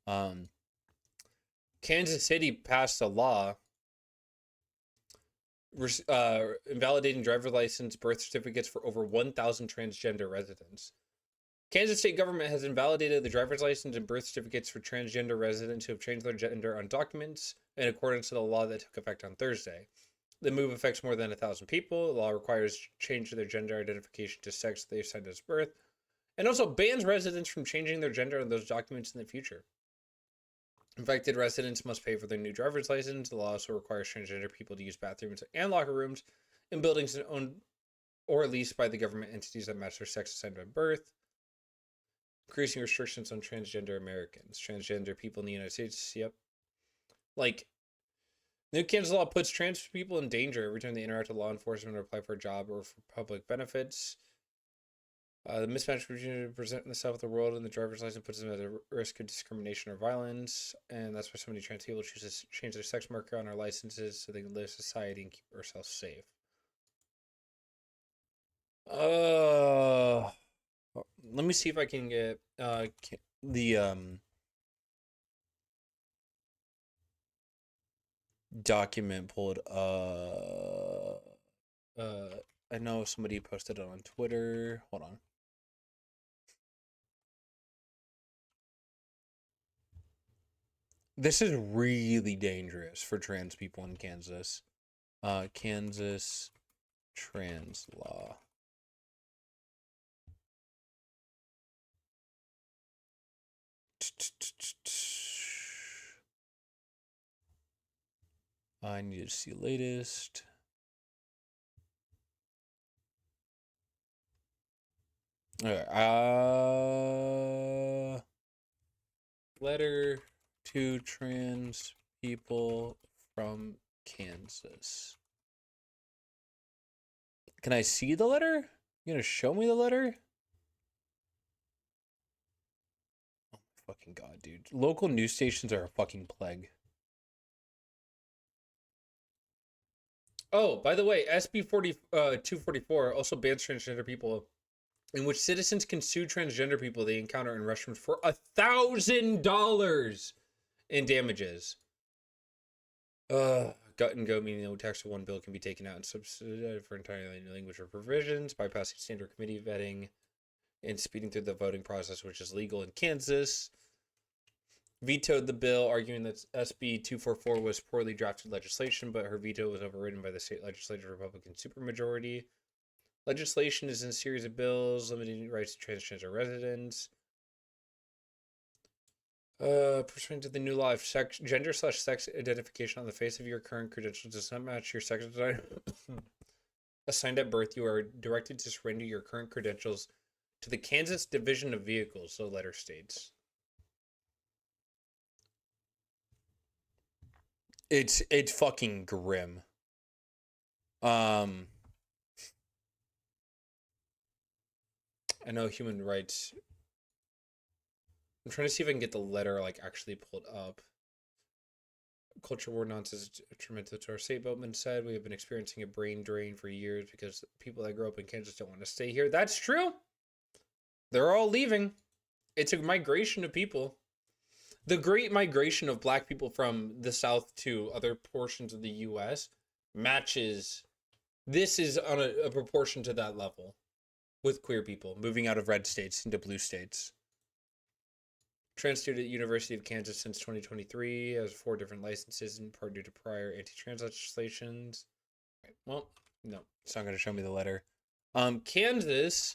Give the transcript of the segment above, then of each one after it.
Um, Kansas City passed a law invalidating driver's license birth certificates for over 1,000 transgender residents. Kansas state government has invalidated the driver's license and birth certificates for transgender residents who have changed their gender on documents in accordance to the law that took effect on Thursday. The move affects more than 1,000 people. The law requires change their gender identification to sex they assigned as birth, and also bans residents from changing their gender on those documents in the future. Infected residents must pay for their new driver's license. The law also requires transgender people to use bathrooms and locker rooms in buildings owned or leased by the government entities that match their sex assigned at birth. Increasing restrictions on transgender Americans. Transgender people in the United States, yep. Like, New Kansas law puts trans people in danger every time they interact with law enforcement or apply for a job or for public benefits. The mismatch between present in the south of the world and the driver's license puts them at a risk of discrimination or violence, and that's why so many trans people choose to change their sex marker on our licenses so they can live in society and keep ourselves safe. Let me see if I can get the document pulled I know somebody posted it on Twitter. Hold on. This is really dangerous for trans people in Kansas. Kansas trans law. I need to see latest. All right. Letter to trans people from Kansas. Can I see the letter? You gonna show me the letter? Oh my fucking god, dude. Local news stations are a fucking plague. Oh, by the way, SB 244 also bans transgender people, in which citizens can sue transgender people they encounter in restrooms for $1,000 in damages. Gut and go, meaning no text of one bill can be taken out and substituted for entirely new language or provisions, bypassing standard committee vetting and speeding through the voting process, which is legal in Kansas. Vetoed the bill, arguing that SB 244 was poorly drafted legislation, but her veto was overridden by the state legislature Republican supermajority. Legislation is in a series of bills limiting rights to transgender residents. Pursuant to the new law, if gender/sex identification on the face of your current credentials does not match your sex design assigned at birth, you are directed to surrender your current credentials to the Kansas Division of Vehicles, the letter states. It's fucking grim. I know human rights. I'm trying to see if I can get the letter like actually pulled up. Culture war nonsense is detrimental to our state. Boatman said we have been experiencing a brain drain for years because people that grow up in Kansas don't want to stay here. That's true. They're all leaving. It's a migration of people. The great migration of black people from the South to other portions of the U.S. matches. This is on a proportion to that level with queer people moving out of red states into blue states. Trans student at University of Kansas since 2023 has 4 different licenses, in part due to prior anti-trans legislations. Right, well, no, it's not going to show me the letter. Kansas.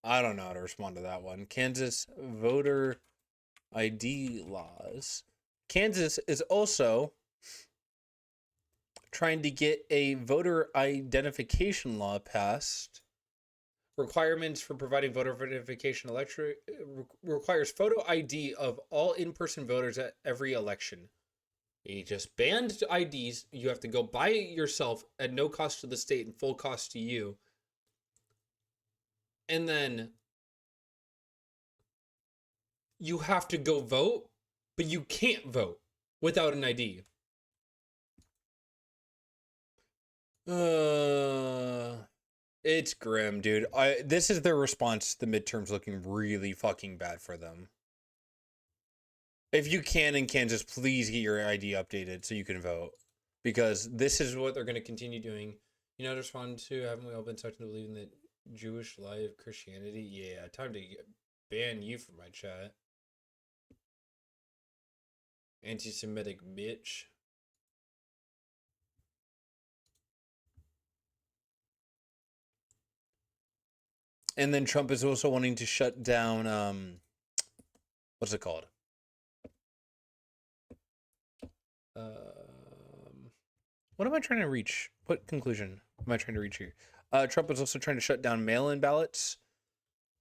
I don't know how to respond to that one. Kansas voter ID laws. Kansas is also trying to get a voter identification law passed. Requirements for providing voter identification requires photo ID of all in-person voters at every election. He just banned IDs. You have to go buy it yourself at no cost to the state and full cost to you. And then you have to go vote, but you can't vote without an ID. It's grim, dude. This is their response to the midterms looking really fucking bad for them. If you can in Kansas, please get your ID updated so you can vote. Because this is what they're going to continue doing. You know, to respond to, haven't we all been starting to believe in the Jewish lie of Christianity? Yeah, time to ban you from my chat. Anti-Semitic bitch. And then Trump is also wanting to shut down, what's it called? What am I trying to reach? What conclusion am I trying to reach here? Trump is also trying to shut down mail-in ballots.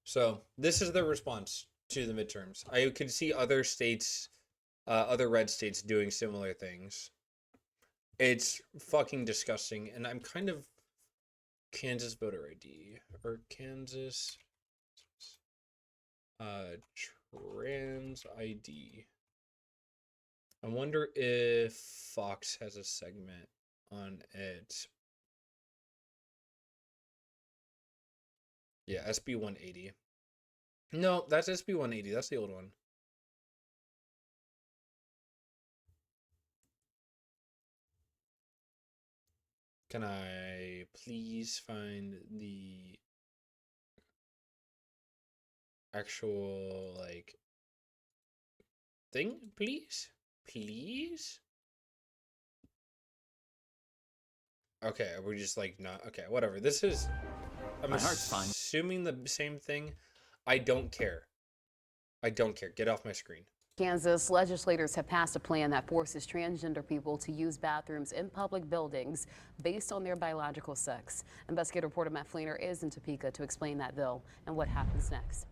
So this is their response to the midterms. I could see other states, other red states doing similar things. It's fucking disgusting, and I'm kind of Kansas voter ID or Kansas trans ID. I wonder if Fox has a segment on it. Yeah, SB 180. No, that's SB 180. That's the old one. Can I please find the actual, like, thing, please? Please? Okay, we're just, like, not... Okay, whatever. This is... I'm assuming the same thing. I don't care. I don't care. Get off my screen. Kansas legislators have passed a plan that forces transgender people to use bathrooms in public buildings based on their biological sex. Investigative reporter Matt Fleener is in Topeka to explain that bill and what happens next.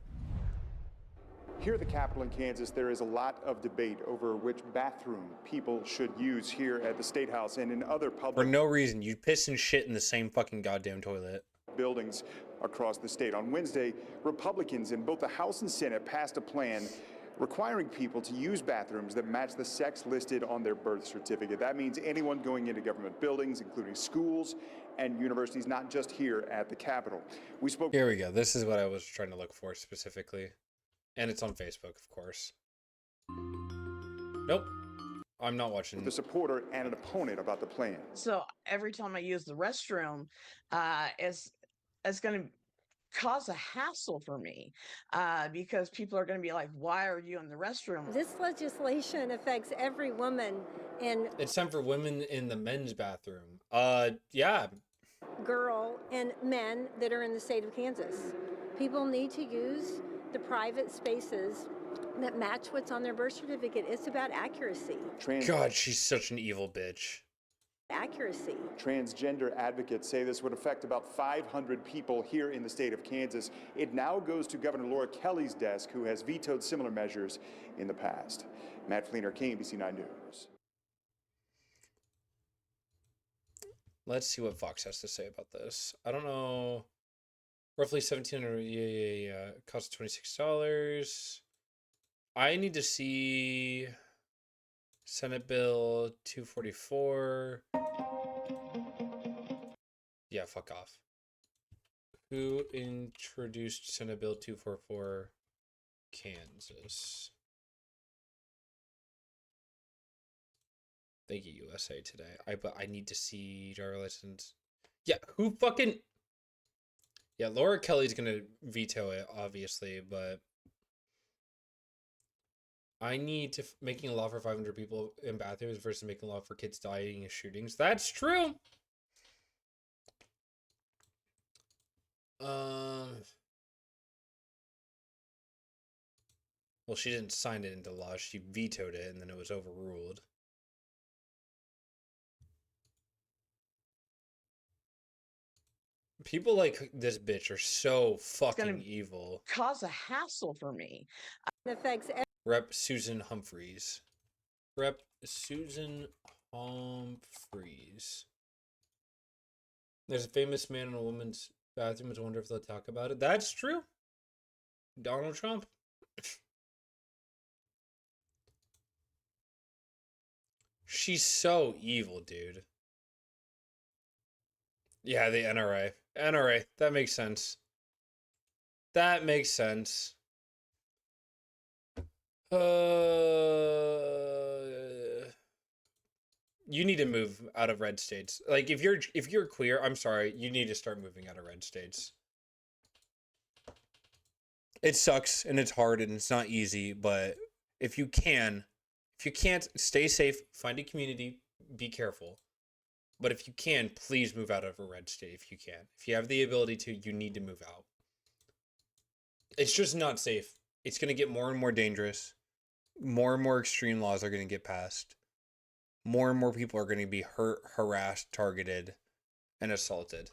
Here at the Capitol in Kansas, there is a lot of debate over which bathroom people should use here at the State House and in other public... For no reason. You piss and shit in the same fucking goddamn toilet. ...buildings across the state. On Wednesday, Republicans in both the House and Senate passed a plan requiring people to use bathrooms that match the sex listed on their birth certificate. That means anyone going into government buildings, including schools and universities, not just here at the Capitol. We spoke... Here we go. This is what I was trying to look for specifically. And it's on Facebook, of course. Nope. I'm not watching. The supporter and an opponent about the plan. So every time I use the restroom, it's going to cause a hassle for me because people are going to be like, why are you in the restroom? This legislation affects every woman and it's time for women in the men's bathroom. Yeah. Girl and men that are in the state of Kansas. People need to use the private spaces that match what's on their birth certificate. It's about accuracy. God, she's such an evil bitch. Accuracy. Transgender advocates say this would affect about 500 people here in the state of Kansas. It now goes to Governor Laura Kelly's desk, who has vetoed similar measures in the past. Matt Fleener, KMBC 9 News. Let's see what Fox has to say about this. I don't know. Roughly 1,700. Yeah. Costs $26. I need to see Senate Bill 244. Yeah, fuck off. Who introduced Senate Bill 244? Kansas. Thank you, USA Today. But I need to see driver license. Yeah, who fucking... Yeah, Laura Kelly's gonna veto it, obviously, but I need to making a law for 500 people in bathrooms versus making a law for kids dying in shootings. That's true. Well, she didn't sign it into law. She vetoed it, and then it was overruled. People like this bitch are so fucking evil. Cause a hassle for me. It affects Rep. Susan Humphreys. Rep. Susan Humphreys. There's a famous man in a woman's bathroom. I wonder if they'll talk about it. That's true. Donald Trump. She's so evil, dude. Yeah, the NRA. NRA. That makes sense. That makes sense. You need to move out of red states. Like if you're queer, I'm sorry, you need to start moving out of red states. It sucks and it's hard and it's not easy, but if you can't, stay safe, find a community, be careful. But if you can, please move out of a red state if you can. If you have the ability to, you need to move out. It's just not safe. It's going to get more and more dangerous. More and more extreme laws are going to get passed. More and more people are going to be hurt, harassed, targeted, and assaulted.